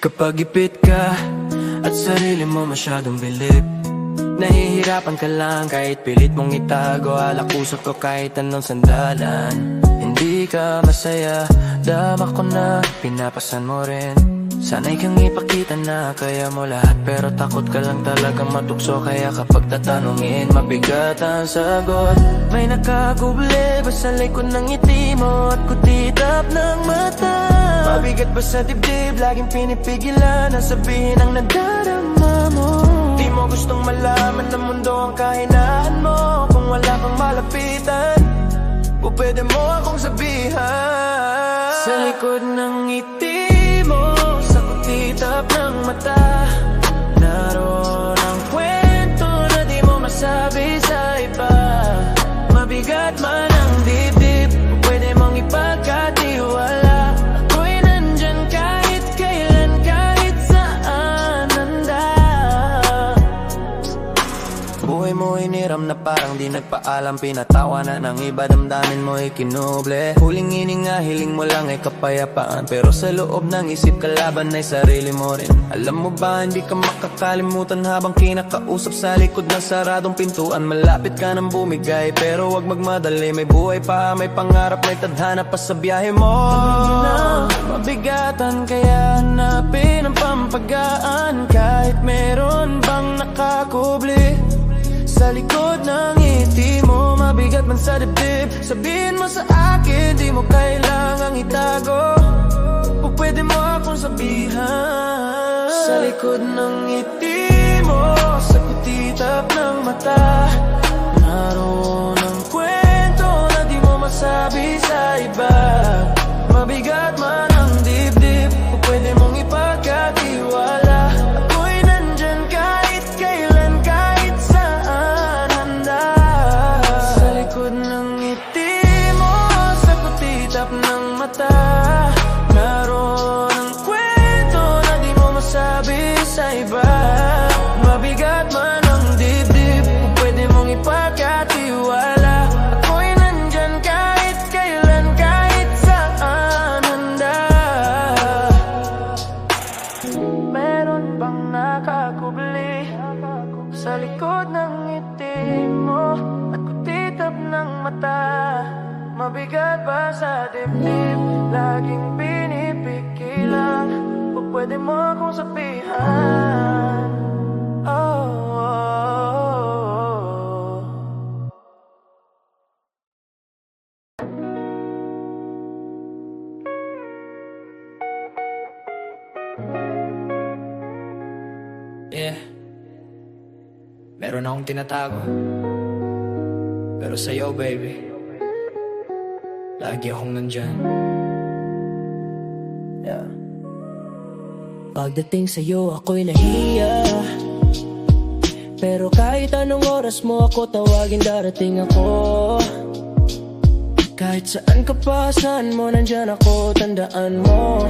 Kapag ipit ka at sarili mo masyadong bilib, nahihirapan ka lang kahit pilit mong itago. Alak usok ko kahit anong sandalan. Hindi ka masaya, dama ko na pinapasan mo rin. Sanay kang ipakita na kaya mo lahat, pero takot ka lang talagang matukso. Kaya kapag tatanungin, mabigat ang sagot. May nakakubli ba sa likod ng ngiti mo at kutitap ng mata? Mabigat ba sa dibdib, laging pinipigilan na sabihin ang nadarama mo? Di mo gustong malaman ng mundo ang kahinaan mo. Kung wala kang malapitan, o pwede mo akong sabihan. Sa likod ng ngiti mo, sa kutitap ng mata, naroon ang kwento na di mo masabi sa iba. Mabigat man ang dibdib, o pwede mong ipagkatiwala. Mo hiniram na parang di nagpaalam, pinatawa na ng iba, damdamin mo ikinuble. Huling hininga, hiling mo lang ay kapayapaan, pero sa loob ng isip kalaban ay sarili mo rin. Alam mo ba, hindi ka makakalimutan habang kinakausap sa likod ng saradong pintuan. Malapit ka nang bumigay, pero wag magmadali. May buhay pa, may pangarap, may tadhana pa sa biyahe mo. Mabigatan kaya hanapin ang pampagaan, kahit meron bang nakakubli sa likod ng ngiti mo. Mabigat man sa dibdib, sabihin mo sa akin, di mo kailangang itago. O pwede mo akong sabihan. Sa likod ng ngiti mo, sa kutitap ng mata, naroon ang kwento na di mo masabi sa iba. Mabigat man ang dibdib, o pwede mong ipagkatiwala. Ako'y nandyan kahit kailan, kahit saan handa. Sa likod ng ngiti mo, sa kutitap ng mata, naroon ang kwento na di mo masabi sa iba. Mabigat man ang dibdib, o pwede mong ipagkatiwala. Ako'y nandyan kahit kailan, kahit saan handa. Meron bang nakakubli sa likod ng ngiti mo at kutitap ng mata? Mabigat ba sa dibdib, laging pinipigilan? O pwede mo akong sabihan? Oh, oh, oh. Yeah, meron akong tinatago, pero sa'yo baby, lagi akong nandyan. Yeah. Pagdating sa'yo ako'y nahiya, pero kahit anong oras mo ako tawagin, darating ako. Kahit saan ka pa, saan mo, nandyan ako, tandaan mo.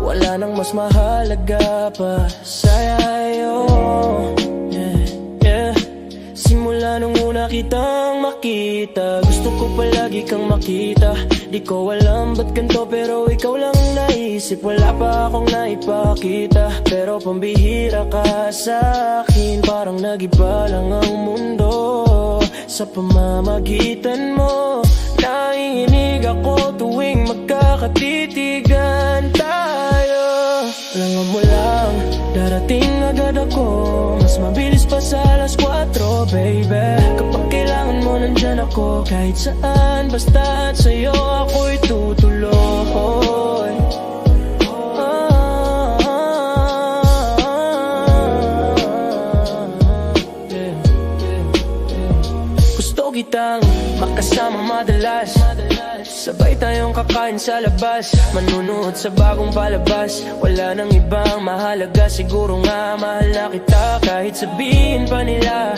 Wala nang mas mahalaga pa sa'yo. Yeah, yeah. Simula nung una kitang makita, gusto ko palagi kang makita. Di ko alam ba't ganito, pero ikaw lang naisip. Wala pa akong naipakita, pero pambihira ka sa'kin. Parang nag-iba lang ang mundo sa pamamagitan mo. Naiinig ako tuwing magkakatitigan tayo. Alam mo lang, darating agad ako, mas mabilis pa sa alas 4, baby. Kapag kailangan mo, nandyan ako, kahit saan, basta't sa'yo ako'y tutuloy. Gusto kitang makasama madalas, Sabay tayong kakain sa labas, manunood sa bagong palabas. Wala nang ibang mahalaga, siguro nga mahal na kita. Kahit sabihin pa nila,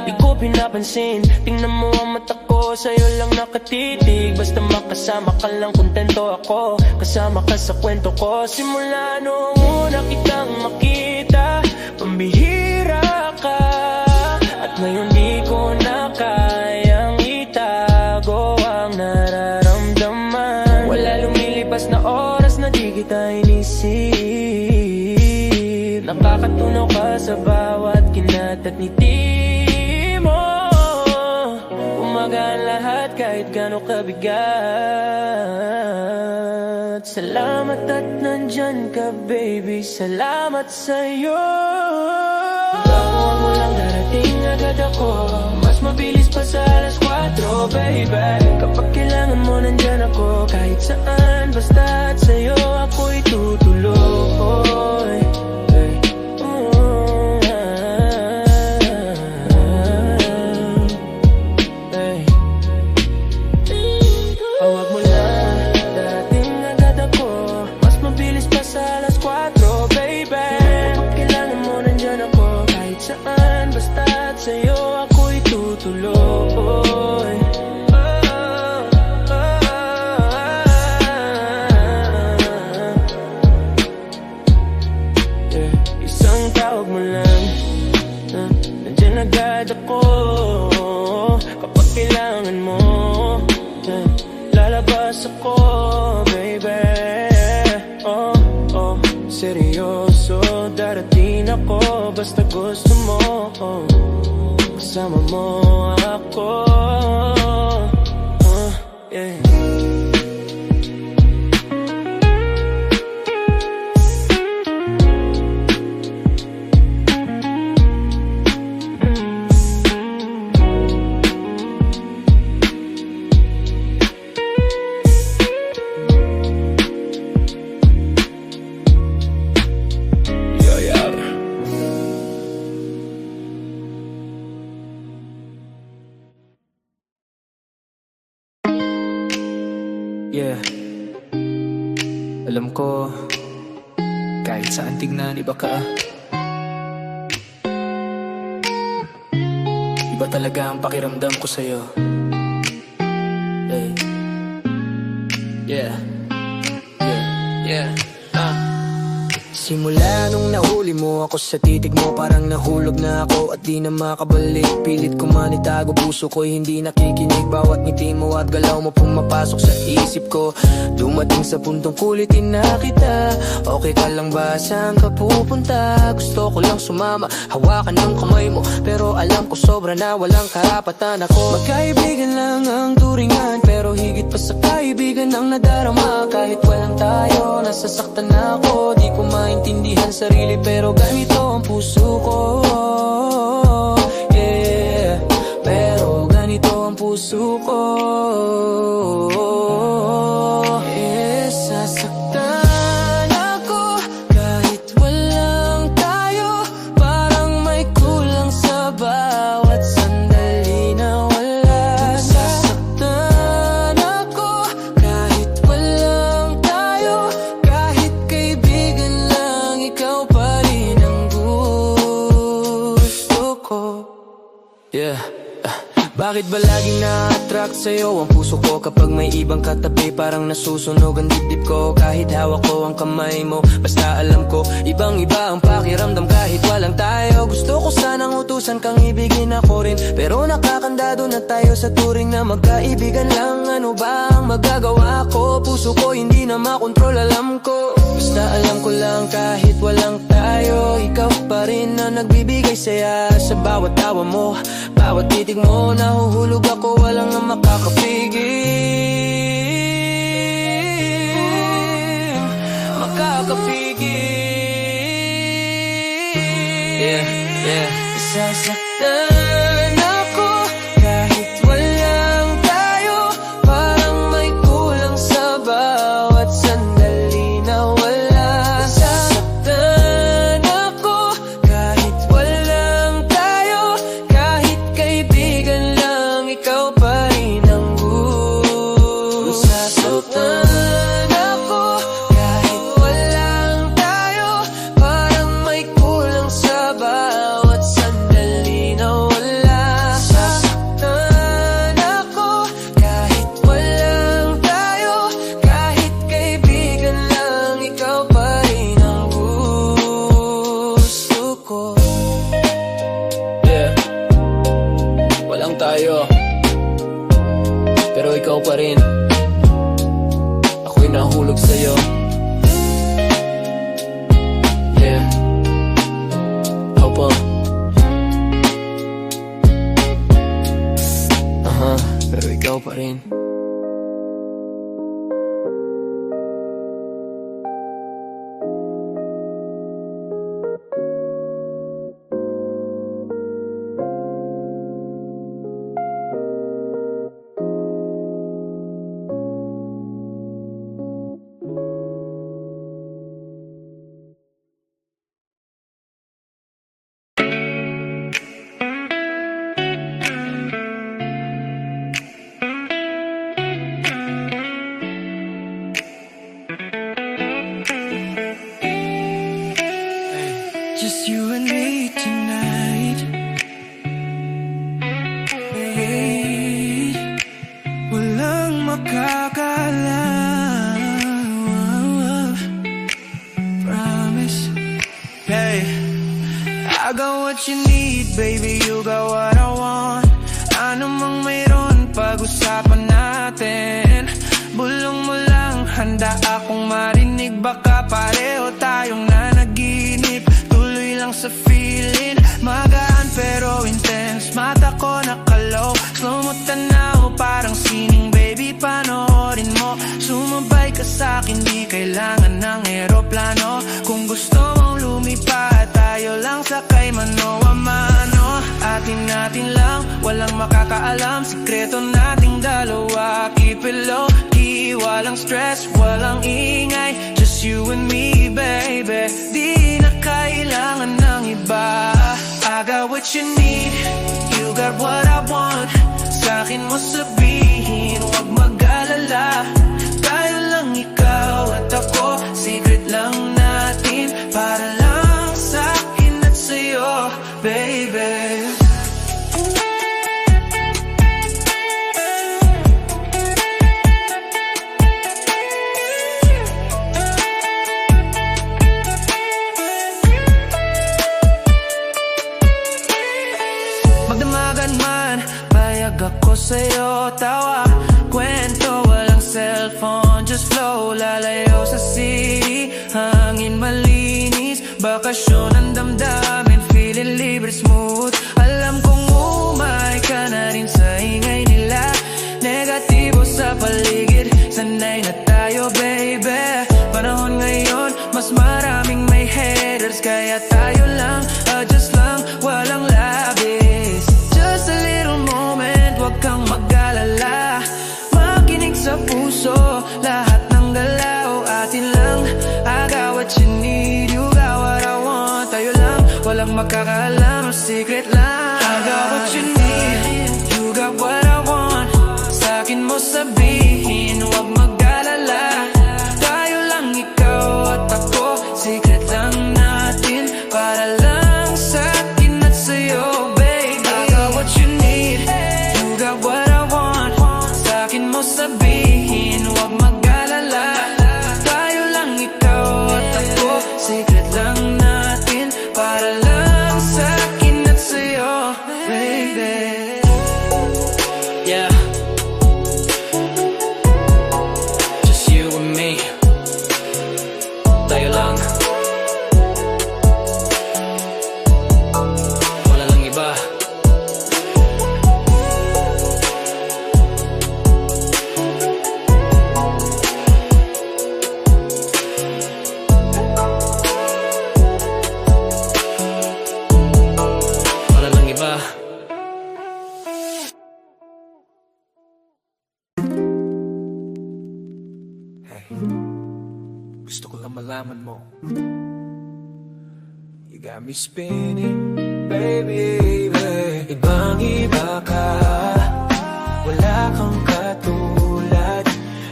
di ko pinapansin. Tingnan mo ang mata ko, sa'yo lang nakatitig. Basta makasama ka lang, kontento ako. Kasama ka sa kwento ko. Simula noong una kitang makita, pambihira ka. At ngayon di ko na kayang itago ang nararamdaman. Wala lumilipas na oras na di kita inisip. Nakakatunaw ka sa bawat kinat at ngiti mo. Umagaan lahat kahit gano'ng kabigat. Salamat at nandyan ka baby, salamat sa'yo. Bago mo lang darating agad ako, mas mabilis pa sa alas 4 baby. Kapag kailangan mo nandyan ako, kahit saan basta't sa'yo ako'y tutuloy. Huwag mo lang darating agad ako, mas mabilis pa sa alas 4 baby. Kapag kailangan mo nandyan ako, kahit saan basta't sa'yo ako'y tutuloy. Isang tawag mo lang, nandyan agad ako. Kapag kailangan mo, lalabas ako baby. Seryoso, darating ako, basta gusto mo. Kasama mo ako. Yeah. Yeah, alam ko, kahit saan tignan, iba ka. Iba talaga ang pakiramdam ko sa'yo. Hey. Yeah, yeah, yeah. Simula nung nahuli mo ako sa titig mo, parang nahulog na ako at di na makabalik. Pilit ko man itago, puso ko'y hindi nakikinig. Bawat ngiti mo at galaw mo pumapasok sa isip ko. Dumating sa puntong kulitin na kita. Okay ka lang ba? Saan ka pupunta? Gusto ko lang sumama, hawakan ng kamay mo, pero alam ko sobra na walang karapatan ako. Magkaibigan lang ang turingan, pero higit pa sa kaibigan ang nadarama. Kahit walang tayo, nasasaktan na ako. Di ko maintindihan sarili, pero ganito ang puso ko. Yeah, pero ganito ang puso ko. Yeah, sasaktan ako kahit walang tayo. Parang may kulang sa bawat sandali na wala. Sasaktan ako kahit walang tayo. Kahit kaibigan lang, ikaw pa rin ang gusto ko. Yeah. Bakit ba laging na-attract sa'yo ang puso ko? Kapag may ibang katabi, parang nasusunog ang dibdib ko. Kahit hawak ko ang kamay mo, basta alam ko ibang-iba ang pakiramdam kahit walang tayo. Gusto ko sanang utusan kang ibigin ako rin, pero nakakandado na tayo sa turing na magkaibigan lang. Ano ba ang magagawa ko? Puso ko hindi na makontrol, alam ko. Basta alam ko lang kahit walang tayo, ikaw pa rin na nagbibigay saya. Sa bawat tawa mo, bawat titig mo, nahuhulog ako, walang ang makakapigil. Yeah, yeah. Sasaktan ako kahit walang tayo. Parang may kulang sa bawat sandali na wala. Sasaktan ako kahit walang tayo. Kahit kaibigan lang, ikaw pa rin ang gusto ikaw pa rin. Ako'y nahulog sa'yo. Yeah. Opo. Pero ikaw pa rin. Just you and me tonight. Hey, walang makakalaw. Promise. Hey, I got what you need, baby, you got what I want. Ano mang mayroon, pag-usapan natin. Bulong mo lang, handa akong marinig. Baka pareho tayong nanaginip. Tuloy lang sa feeling, magaan pero intense. Mata ko nakalaw, slow mo tanaw, parang sining. Baby, panoorin mo, sumabay ka sa'kin, di kailangan ng eroplano. Kung gusto mong lumipad, tayo lang sakay mano a mano. Atin-atin lang, walang makakaalam, sikreto nating dalawa. Keep it low key, walang stress, walang ingay. Just you and me, baby, di na kailangan ng iba. I got what you need, you got what I want. Sa'kin mo sabihin, huwag mag-alala. Tayo lang ikaw at ako, secret lang natin. Para lang sa'kin at sa'yo, baby. Magdamagan man, payag ako sa'yo. Tawa, kwento, walang cellphone, just flow. Lalayo sa city, hangin malinis. Bakasyon ang damdamin, feeling libre smooth. Alam kong umay ka na rin sa ingay nila. Negatibo sa paligid, sanay na tayo, baby. Panahon ngayon, mas maraming may haters. Kaya tayo lang, adjust lang, walang labis. Just a little moment, wag kang mag-alala. Makinig sa puso, lahat ng galaw atin lang. I got what you need, you got what I want. Tayo lang, walang makakaalam, secret lang. I got what you need, you got what I want. Sa'kin mo sabihin, wag mag-alala. Tayo lang, ikaw at ako, secret lang natin. Para lang sa'kin at sa'yo, baby. I got what you need, you got what I want. Sa'kin mo sabihin, wag mag-alala. Tayo lang, ikaw at ako, secret lang natin. Para lang sa'kin at sa'yo, baby. Yeah. Just you and me. Tayo lang. Wala lang iba. Wala lang iba. Gusto ko lang malaman mo. You got me spinning, baby, baby. Ibang iba ka, wala kang katulad.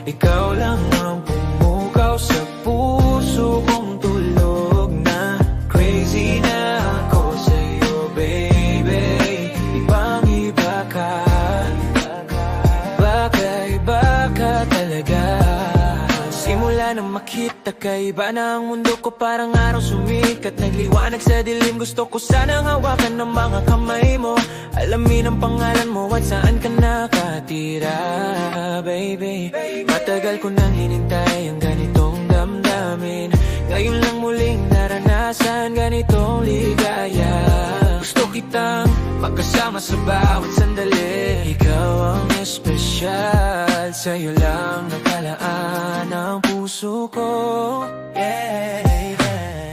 Ikaw lang ang pumukaw sa puso kong tulog na. Crazy na ako sa'yo, baby. Ibang iba ka, baka-iba ka talaga. Simula nang makita ka, iba na ang mundo ko, parang araw sumikat. Nagliwanag sa dilim, gusto ko sanang hawakan ng mga kamay mo. Alamin ang pangalan mo at saan ka nakatira, baby. Matagal ko nang hinintay ang ganitong damdamin. Ngayon lang muling naranasan ganitong ligaya. Gusto kitang magkasama sa bawat sandali. Ikaw ang espesyal, sa'yo lang nakalaan ang puso ko.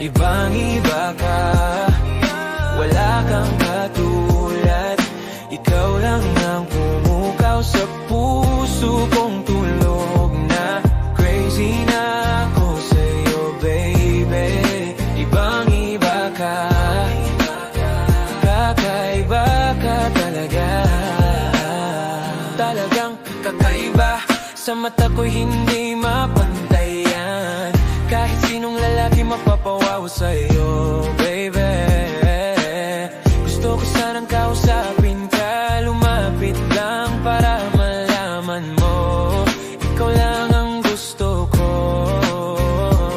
Ibang iba ka, wala kang katulad. Ikaw lang ang pumukaw sa puso kong tulog na. Crazy na ako sa'yo, baby. Ibang iba ka, kakaiba ka talaga. Talagang kakaiba, sa mata ko'y hindi mapantayan. Kahit sinong lalaki mapapawaw sa'yo, baby. Gusto ko sanang kausapin ka, lumapit lang para malaman mo. Ikaw lang ang gusto ko.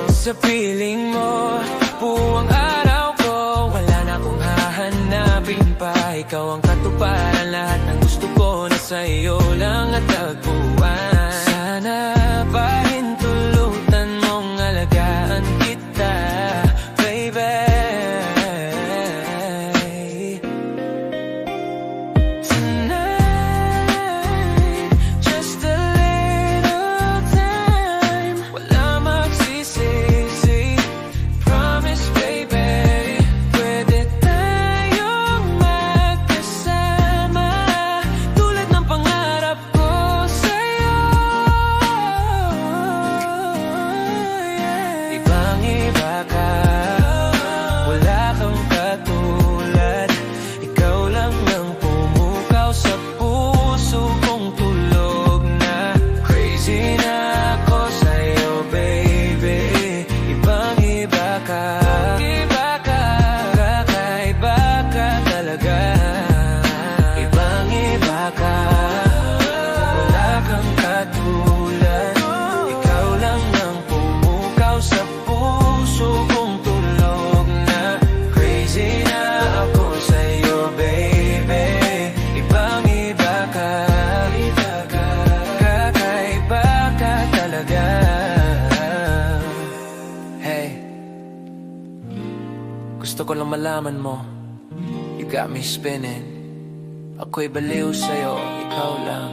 Sa piling mo, buwang araw ko, wala na akong hahanapin pa. Ikaw ang katuparan, lahat ng gusto ko na sa'yo lang at tagpuan. Sana pahintulutan mong alagaan kita, baby. Tonight, just a little time, wala magsisisi. Promise, baby, pwede tayong magkasama, tulad ng pangarap ko sa'yo. Ibang iba ka, wala kang katulad. Ikaw lang ang pumukaw sa puso kong tulog na. Crazy na ako sa'yo, baby. Ibang iba ka, kakaiba ka talaga. Ibang iba ka, wala kang katulad. Ikaw lang ang pumukaw sa puso kong tulog na. Crazy na ako sa'yo, baby. Ibang iba ka, kakaiba ka talaga. Hey, gusto ko lang malaman mo, you got me spinning. Ako'y baliw sa'yo, ikaw lang.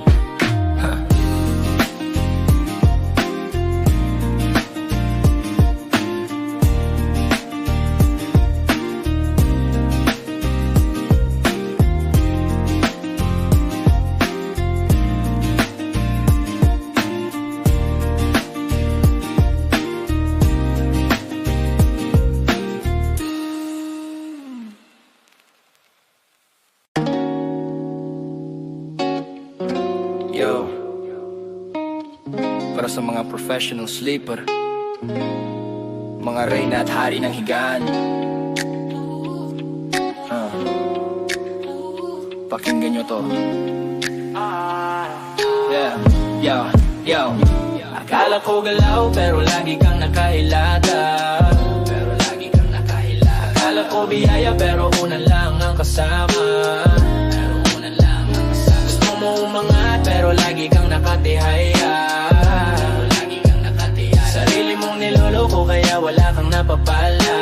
Yo, para sa mga professional sleeper, mga reyna at hari ng higaan, pakinggan nyo to. Yeah, yo. Akala ko galaw pero lagi kang nakahilata. Akala ko biyaya pero una lang ang kasama. Gusto mo umangat pero lagi kang nakatihaya. Sarili mong niloloko kaya wala kang napapala.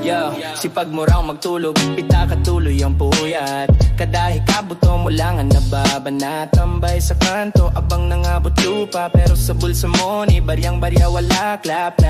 Yo, sipag mo raw magtulog, pita ka tuloy ang puyat. Kadahi kabuto mo lang ang nababanat. Tambay sa kanto, abang nangabot lupa. Pero sa bulsa mo, ni baryang-barya wala. Clap,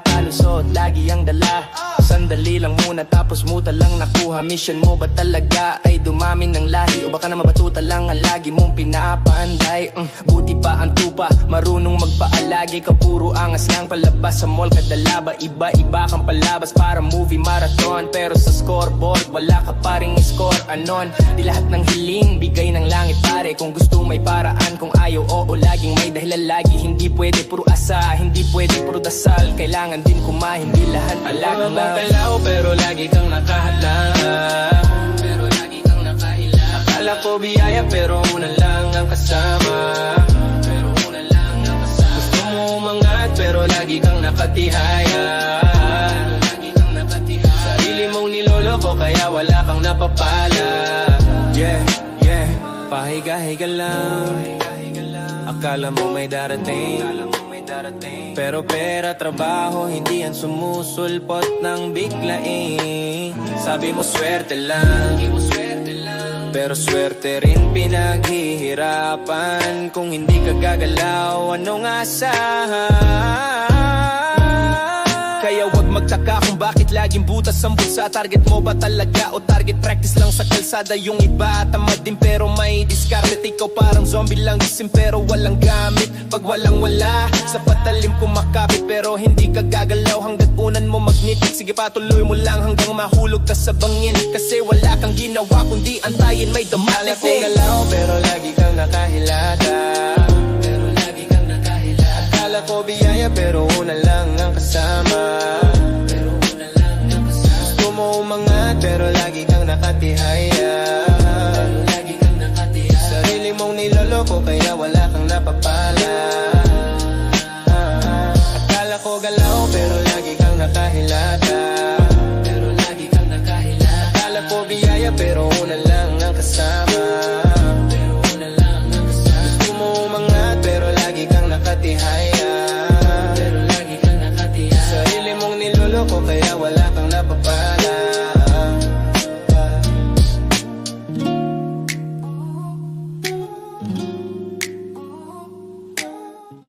palusot, lagi ang dala. Sandali lang muna tapos muta lang nakuha. Mission mo ba talaga ay dumami ng lahi? O baka na mabatuta lang ang lagi mong pinapanday? Buti pa ang tupa, marunong magpaalagi ka. Puro angas lang palabas sa mall kadala ba? Iba-iba kang palabas para movie marathon. Pero sa scoreboard, wala ka pa ring score. Anon, di lahat ng hiling bigay ng langit pare. Kung gusto may paraan, kung ayaw oo laging may dahilan lagi. Hindi pwede puro asa, hindi pwede puro dasal. Kailangan din kumain, hindi lahat alagang galaw pero lagi kang nakahadlang. Akala ko biyaya pero una lang ang kasama. Gusto mo umangat pero lagi kang nakatihaya. Sarili mong niloloko kaya wala kang napapala. Yeah, Pahiga-higa lang, akala mo may darating, pero pera, trabaho, hindi yan sumusulpot ng biglaing. Sabi mo swerte lang, pero swerte rin pinaghihirapan. Kung hindi ka gagalaw, anong asahan? Kaya wag magtaka kung bakit laging butas ang bulsa. Target mo ba talaga o target practice lang sa kalsada? Yung iba tamad din pero may diskarte. Ikaw parang zombie lang gising pero walang gamit. Pag walang wala, sa patalim kumakapit pero hindi ka gagalaw hanggat unan mo magnitik. Sige patuloy mo lang hanggang mahulog ka sa bangin. Kasi wala kang ginawa kundi antayin may damating. Akala ko galaw pero lagi kang nakahilata. Akala ko biyaya pero una lang ang kasama. Gusto mo umangat pero lagi kang nakatihaya. Sarili mong niloloko kaya wala kang napapala. Akala ko galaw pero lagi kang nakahilata. Akala ko biyaya pero una lang ang kasama. Gusto mo umangat pero lagi kang nakatihaya. Sarili mong niloloko kaya wala